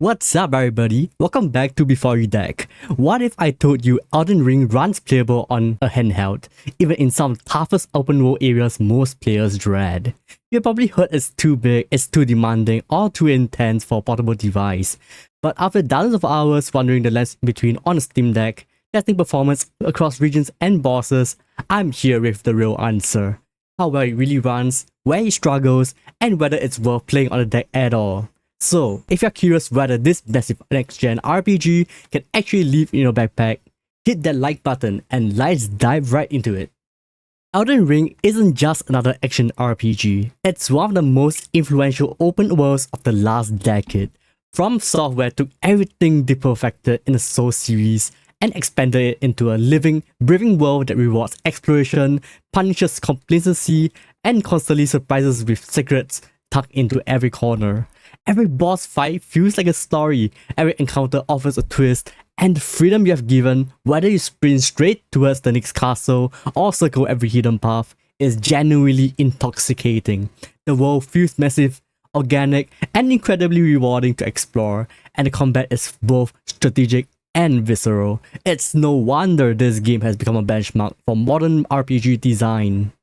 What's up everybody, welcome back to Before You Deck. What if I told you Elden Ring runs playable on a handheld, even in some toughest open world areas most players dread? You probably heard it's too big, it's too demanding, or too intense for a portable device. But after dozens of hours wandering the lands in between on a Steam Deck, testing performance across regions and bosses, I'm here with the real answer. How well it really runs, where it struggles, and whether it's worth playing on the deck at all. So, if you're curious whether this massive next-gen RPG can actually live in your backpack, hit that like button and let's dive right into it. Elden Ring isn't just another action RPG, it's one of the most influential open worlds of the last decade. From Software took everything they perfected in the Soul series and expanded it into a living, breathing world that rewards exploration, punishes complacency, and constantly surprises with secrets tucked into every corner. Every boss fight feels like a story, every encounter offers a twist, and the freedom you have given, whether you sprint straight towards the next castle or circle every hidden path, is genuinely intoxicating. The world feels massive, organic, and incredibly rewarding to explore, and the combat is both strategic and visceral. It's no wonder this game has become a benchmark for modern RPG design.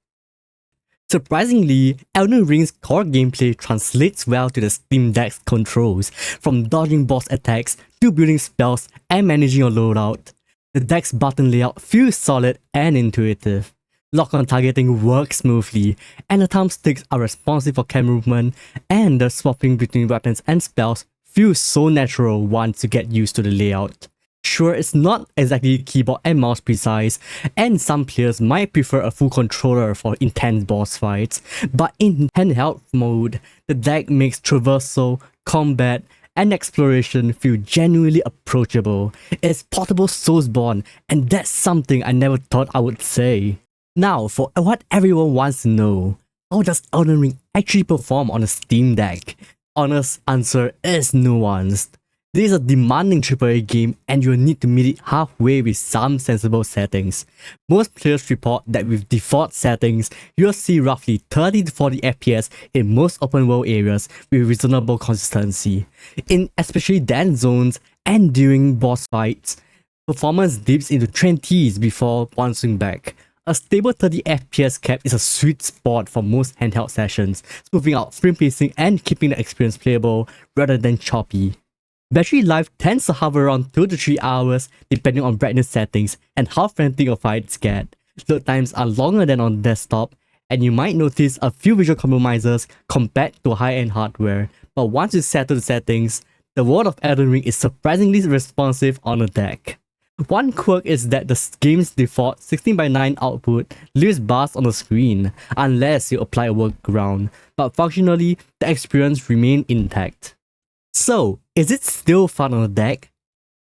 Surprisingly, Elden Ring's core gameplay translates well to the Steam Deck's controls, from dodging boss attacks to building spells and managing your loadout. The deck's button layout feels solid and intuitive. Lock-on targeting works smoothly, and the thumbsticks are responsive for camera movement, and the swapping between weapons and spells feels so natural once you get used to the layout. Sure, it's not exactly keyboard and mouse precise, and some players might prefer a full controller for intense boss fights, but in handheld mode, the deck makes traversal, combat, and exploration feel genuinely approachable. It's portable Soulsborne, and that's something I never thought I would say. Now, for what everyone wants to know, how does Elden Ring actually perform on a Steam Deck? Honest answer is nuanced. This is a demanding AAA game and you'll need to meet it halfway with some sensible settings. Most players report that with default settings, you'll see roughly 30 to 40 FPS in most open world areas with reasonable consistency. In especially dense zones and during boss fights, performance dips into 20s before bouncing back. A stable 30 FPS cap is a sweet spot for most handheld sessions, smoothing out frame pacing and keeping the experience playable rather than choppy. Battery life tends to hover around 2 to 3 hours depending on brightness settings and how frantic your fights get. Load times are longer than on desktop, and you might notice a few visual compromises compared to high-end hardware, but once you settle the settings, the world of Elden Ring is surprisingly responsive on a deck. One quirk is that the game's default 16:9 output leaves bars on the screen unless you apply a workaround, but functionally the experience remains intact. So, is it still fun on a deck?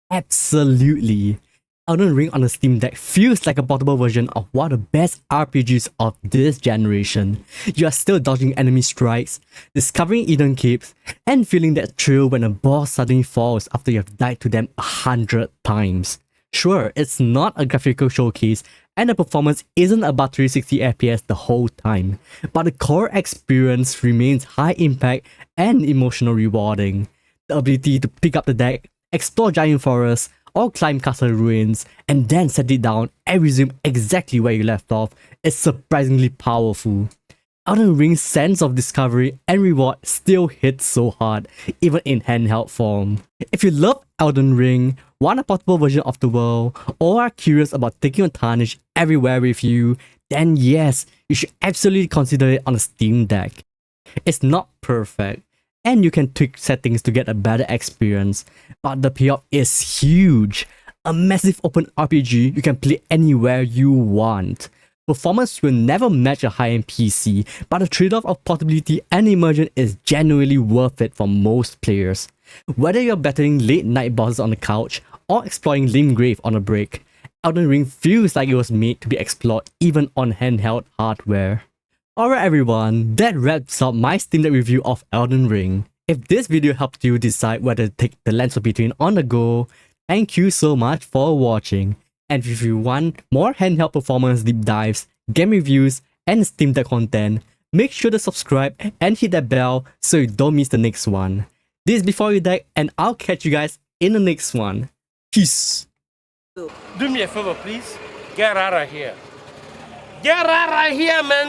Absolutely! Elden Ring on the Steam Deck feels like a portable version of one of the best RPGs of this generation. You are still dodging enemy strikes, discovering hidden caves, and feeling that thrill when a boss suddenly falls after you have died to them 100 times. Sure, it's not a graphical showcase, and the performance isn't about 360 FPS the whole time, but the core experience remains high impact and emotional rewarding. The ability to pick up the deck, explore giant forests, or climb castle ruins, and then set it down and resume exactly where you left off is surprisingly powerful. Elden Ring's sense of discovery and reward still hits so hard, even in handheld form. If you love Elden Ring, want a portable version of the world, or are curious about taking your Tarnish everywhere with you, then yes, you should absolutely consider it on a Steam Deck. It's not perfect, and you can tweak settings to get a better experience, but the payoff is huge. A massive open RPG you can play anywhere you want. Performance will never match a high-end PC, but the trade-off of portability and immersion is genuinely worth it for most players. Whether you're battling late-night bosses on the couch or exploring Limgrave on a break, Elden Ring feels like it was made to be explored even on handheld hardware. Alright everyone, that wraps up my Steam Deck review of Elden Ring. If this video helped you decide whether to take the Lands of Between on the go, thank you so much for watching. And if you want more handheld performance deep dives, game reviews, and Steam Deck content, make sure to subscribe and hit that bell so you don't miss the next one. This is Before You Deck, and I'll catch you guys in the next one. Peace. Do me a favor, please. Get out of here. Get out of here, man.